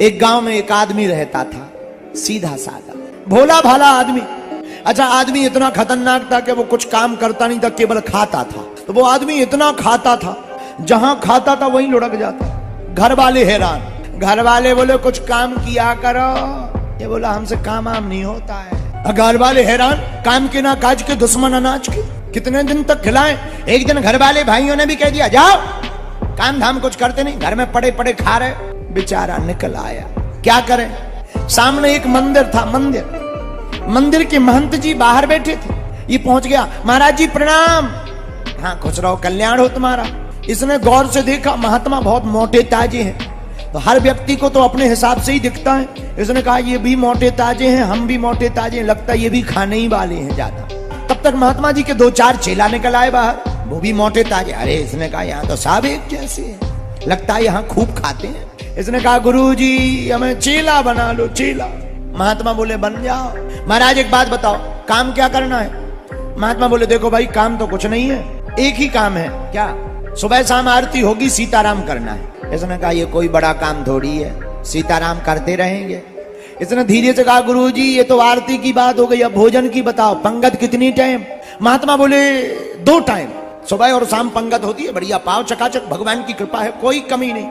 एक गांव में एक आदमी रहता था, सीधा साधा भोला भाला आदमी। अच्छा, आदमी इतना खतरनाक था कि वो कुछ काम करता नहीं था, केवल खाता था। तो वो आदमी इतना खाता था, जहां खाता था वहीं लुढ़क जाता। घर वाले हैरान, घर वाले बोले कुछ काम किया करो। ये बोला हमसे काम आम नहीं होता है। घर वाले हैरान, काम के ना काज के दुश्मन अनाज के, कितने दिन तक खिलाएं। एक दिन घर वाले भाइयों ने भी कह दिया जाओ, काम धाम कुछ करते नहीं, घर में पड़े पड़े खा रहे। बेचारा निकल आया, क्या करें। सामने एक मंदिर था, मंदिर के महंत जी बाहर बैठे थे। ये पहुंच गया, महाराज जी प्रणाम। हाँ खुश रहो, कल्याण हो तुम्हारा। इसने गौर से देखा, महात्मा बहुत मोटे ताजे हैं, तो हर व्यक्ति को तो अपने हिसाब से ही दिखता है। इसने कहा ये भी मोटे ताजे हैं, हम भी मोटे ताजे हैं, लगता है ये भी खाने ही वाले हैं ज्यादा। तब तक महात्मा जी के 2-4 चेला निकल आए बाहर, वो भी मोटे ताजे। अरे इसने कहा यहाँ तो सब एक जैसे हैं, लगता है यहाँ खूब खाते हैं। इसने कहा गुरुजी हमें चेला बना लो, चेला। महात्मा बोले बन जाओ। महाराज एक बात बताओ, काम क्या करना है। महात्मा बोले देखो भाई, काम तो कुछ नहीं है, एक ही काम है। क्या? सुबह शाम आरती होगी, सीताराम करना है। इसने कहा ये कोई बड़ा काम थोड़ी है, सीताराम करते रहेंगे। इसने धीरे से कहा गुरुजी ये तो आरती की बात हो गई, अब भोजन की बताओ, पंगत कितनी टाइम। महात्मा बोले 2 टाइम, सुबह और शाम पंगत होती है, बढ़िया पाव चकाचक, भगवान की कृपा है, कोई कमी नहीं।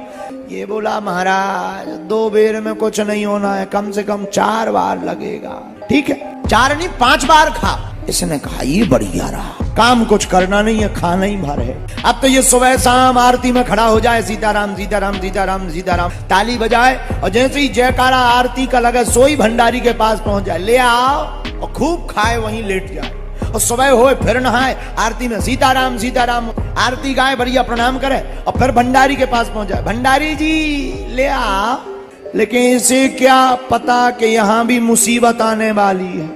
ये बोला महाराज 2 बेर में कुछ नहीं होना है, कम से कम 4 बार लगेगा। ठीक है, 4 नहीं 5 बार खा। इसने कहा ये बढ़िया रहा, काम कुछ करना नहीं है, खाना ही भर है। अब तो ये सुबह शाम आरती में खड़ा हो जाए, सीताराम सीताराम सीताराम सीताराम, ताली बजाए, और जैसे ही जयकारा आरती का लगे सोई भंडारी के पास पहुंच जाए, ले आओ और खूब खाए, वहीं लेट जाए। और सुबह होए फिर नहाए, आरती में सीताराम सीताराम, आरती गाए, बढ़िया प्रणाम करे, और फिर भंडारी के पास पहुंच जाए, भंडारी जी ले आ। लेकिन इसे क्या पता कि यहां भी मुसीबत आने वाली है।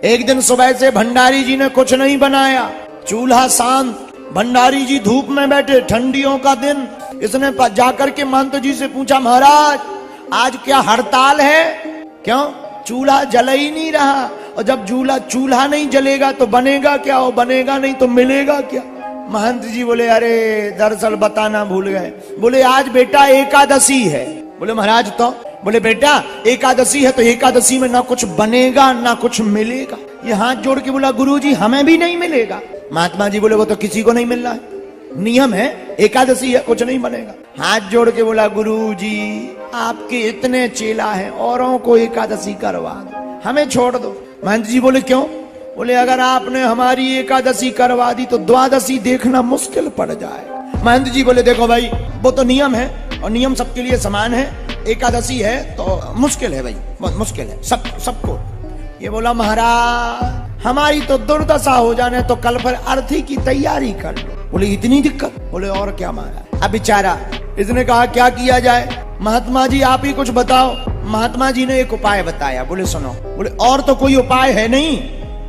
एक दिन सुबह से भंडारी जी ने कुछ नहीं बनाया, चूल्हा शांत, भंडारी जी धूप में बैठे, ठंडियों का दिन। इसने जाकर के महंत जी से पूछा महाराज आज क्या हड़ताल है? क्यों? चूल्हा जल ही नहीं रहा, और जब चूल्हा नहीं जलेगा तो बनेगा क्या, और बनेगा नहीं तो मिलेगा क्या? महंत जी बोले अरे दरअसल बताना भूल गए। बोले आज बेटा एकादशी है। बोले महाराज तो? बोले बेटा एकादशी है तो एकादशी में ना कुछ बनेगा ना कुछ मिलेगा। ये हाथ जोड़ के बोला गुरुजी हमें भी नहीं मिलेगा। महात्मा जी बोले वो तो किसी को नहीं मिल रहा है, नियम है, एकादशी है, कुछ नहीं बनेगा। हाथ जोड़ के बोला गुरुजी आपके इतने चेला हैं, औरों को एकादशी करवा दो, हमें छोड़ दो। महंत जी बोले क्यों? बोले अगर आपने हमारी एकादशी करवा दी तो द्वादशी देखना मुश्किल पड़ जाए। महंत जी बोले देखो भाई वो तो नियम है, और नियम सबके लिए समान है, एकादशी है तो मुश्किल है भाई, बहुत मुश्किल है सबको। ये बोला महाराज हमारी तो दुर्दशा हो जाने तो कल फिर अर्थी की तैयारी कर लो। बोले इतनी दिक्कत? बोले और क्या महाराज। अब बेचारा इसने कहा क्या किया जाए? महात्मा जी आप ही कुछ बताओ। महात्मा जी ने एक उपाय बताया। बोले सुनो। बोले और तो कोई उपाय है नहीं,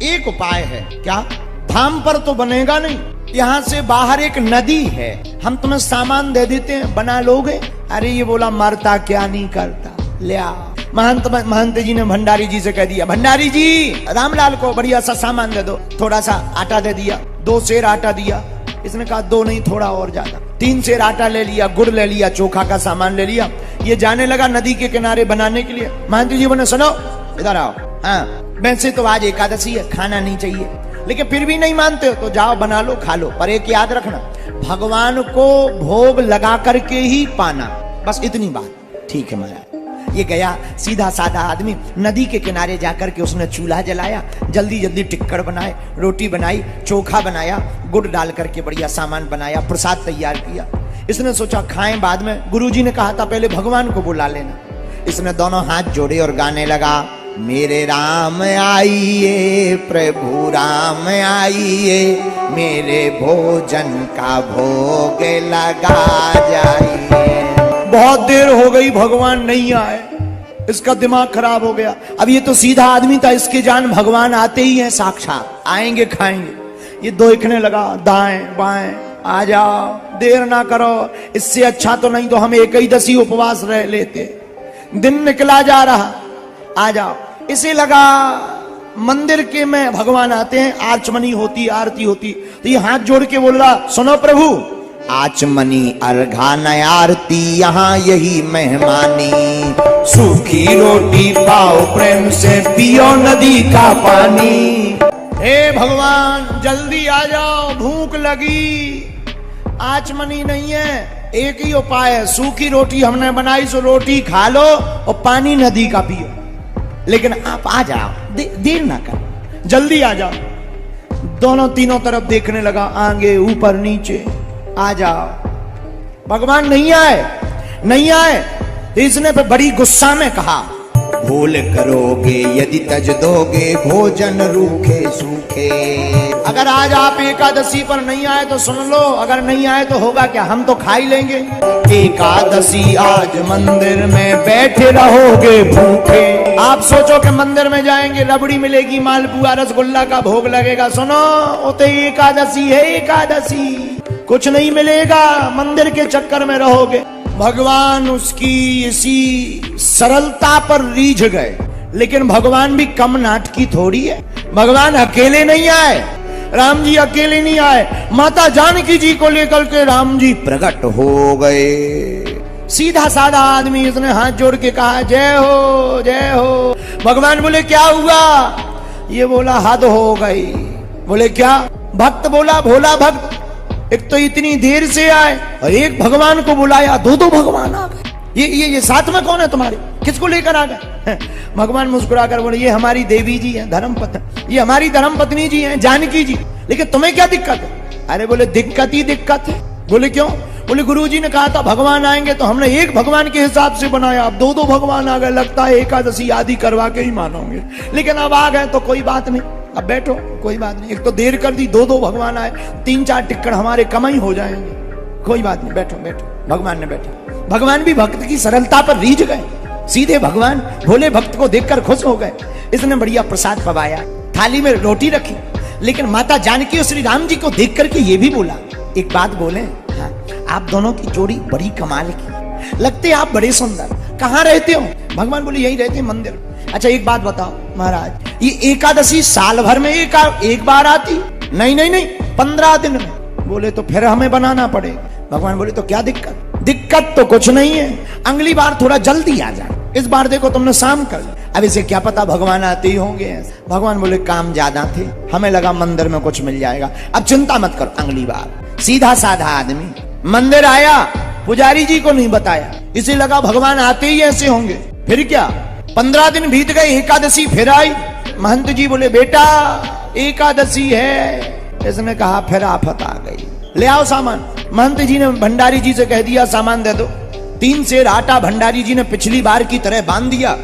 एक उपाय है। क्या? धाम पर तो बनेगा नहीं, यहाँ से बाहर एक नदी है, हम तुम्हें सामान दे देते हैं, बना लोगे? अरे ये बोला मरता क्या नहीं करता, ले आ। महंत जी ने भंडारी जी से कह दिया भंडारी जी रामलाल को बढ़िया सा सामान दे दो। थोड़ा सा आटा दे दिया, 2 सेर आटा दिया। इसने कहा 2 नहीं थोड़ा और ज्यादा। 3 सेर आटा ले लिया, गुड़ ले लिया, चोखा का सामान ले लिया। ये जाने लगा नदी के किनारे बनाने के लिए। महंत जी बोले सुनो इधर आओ, हाँ वैसे तो आज एकादशी है, खाना नहीं चाहिए, लेकिन फिर भी नहीं मानते हो तो जाओ बना लो खा लो, पर एक याद रखना भगवान को भोग लगा करके ही पाना, बस इतनी बात। ठीक है महाराज। ये गया सीधा साधा आदमी, नदी के किनारे जाकर के उसने चूल्हा जलाया, जल्दी जल्दी टिक्कड़ बनाए, रोटी बनाई, चोखा बनाया, गुड़ डाल करके बढ़िया सामान बनाया, प्रसाद तैयार किया। इसने सोचा खाएं बाद में, गुरुजी ने कहा था पहले भगवान को बुला लेना। इसने दोनों हाथ जोड़े और गाने लगा मेरे राम आइए प्रभु राम आइए, मेरे भोजन का भोग लगा जाइए। बहुत देर हो गई भगवान नहीं आए, इसका दिमाग खराब हो गया। अब ये तो सीधा आदमी था, इसके जान भगवान आते ही हैं साक्षात, आएंगे खाएंगे। ये देखने लगा दाएं बाएं, आ जाओ देर ना करो, इससे अच्छा तो नहीं तो हम एकादशी उपवास रह लेते, दिन निकला जा रहा, आ जाओ। इसे लगा मंदिर के में भगवान आते हैं, आचमनी होती, आरती होती, तो ये हाथ जोड़ के बोल रहा सुनो प्रभु आचमनी अर्घा नया आरती, यहाँ यही मेहमानी, सूखी रोटी पाओ प्रेम से पियो नदी का पानी। हे भगवान जल्दी आ जाओ, भूख लगी, आचमनी नहीं है, एक ही उपाय है, सूखी रोटी हमने बनाई सो रोटी खा लो और पानी नदी का पियो, लेकिन आप आ जाओ, देर ना कर, जल्दी आ जाओ। दोनों तीनों तरफ देखने लगा, आगे ऊपर नीचे, आ जाओ। भगवान नहीं आए, नहीं आए। इसने पे बड़ी गुस्सा में कहा, भूल करोगे यदि तज दोगे भोजन रूखे सूखे। अगर आज आप एकादशी पर नहीं आए तो सुन लो, अगर नहीं आए तो होगा क्या, हम तो खा ही लेंगे। एकादशी आज मंदिर में बैठे रहोगे भूखे। आप सोचो कि मंदिर में जाएंगे, रबड़ी मिलेगी, मालपुआ रसगुल्ला का भोग लगेगा, सुनो वो तो एकादशी है, एकादशी कुछ नहीं मिलेगा, मंदिर के चक्कर में रहोगे। भगवान उसकी इसी सरलता पर रीझ गए, लेकिन भगवान भी कम नाटकी थोड़ी है। भगवान अकेले नहीं आए, राम जी अकेले नहीं आए, माता जानकी जी को लेकर के राम जी प्रकट हो गए। सीधा साधा आदमी, इसने हाथ जोड़ के कहा, जय हो जय हो। भगवान बोले क्या हुआ? ये बोला हद हो गई। बोले क्या? भक्त बोला, भोला भक्त, एक तो इतनी देर से आए और एक भगवान को बुलाया, दो दो भगवान आ गए। ये साथ में कौन है तुम्हारे, किसको लेकर आ गए? भगवान मुस्कुराकर बोले, ये हमारी देवी जी हैं, धर्मपत्नी, ये हमारी धर्मपत्नी जी हैं, जानकी जी। लेकिन तुम्हें क्या दिक्कत है? अरे बोले दिक्कत ही दिक्कत है। बोले क्यों? बोले गुरुजी ने कहा था भगवान आएंगे तो हमने एक भगवान के हिसाब से बनाया, अब दो दो भगवान आ गए, लगता है एकादशी आदि करवा के ही मानोगे, लेकिन अब आ गए तो कोई बात नहीं, अब बैठो, कोई बात नहीं। एक तो देर कर दी, दो दो भगवान आए, तीन चार टिक्कड़ हमारे कम ही हो जाएंगे, कोई बात नहीं, बैठो बैठो। भगवान ने बैठा। भगवान भी भक्त की सरलता पर रीझ गए। सीधे भगवान भोले भक्त को देखकर खुश हो गए। इसने बढ़िया प्रसाद पवाया, थाली में रोटी रखी, लेकिन माता जानकी और श्री राम जी को देख करके ये भी बोला, एक बात बोले, हाँ, आप दोनों की जोड़ी बड़ी कमाल की, लगते आप बड़े सुंदर, कहाँ रहते हो? भगवान बोले यही रहते मंदिर। अच्छा एक बात बताओ महाराज, ये एकादशी साल भर में एक बार आती? नहीं नहीं नहीं, 15 दिन में। बोले तो फिर हमें बनाना पड़ेगा। भगवान बोले तो क्या दिक्कत? दिक्कत तो कुछ नहीं है, अगली बार थोड़ा जल्दी आ जाए, इस बार देखो तुमने शाम कर। अब इसे क्या पता भगवान आते ही होंगे। भगवान बोले काम ज्यादा थे, हमें लगा मंदिर में कुछ मिल जाएगा, अब चिंता मत करो, अगली बार। सीधा साधा आदमी मंदिर आया, पुजारी जी को नहीं बताया, इसे लगा भगवान आते ही ऐसे होंगे। फिर क्या, 15 दिन बीत गए, एकादशी फिर आई। महंत जी बोले बेटा एकादशी है। इसने कहा फिर आफत आ गई, ले आओ सामान। महंत जी ने भंडारी जी से कह दिया सामान दे दो। 3 सेर आटा भंडारी जी ने पिछली बार की तरह बांध दिया।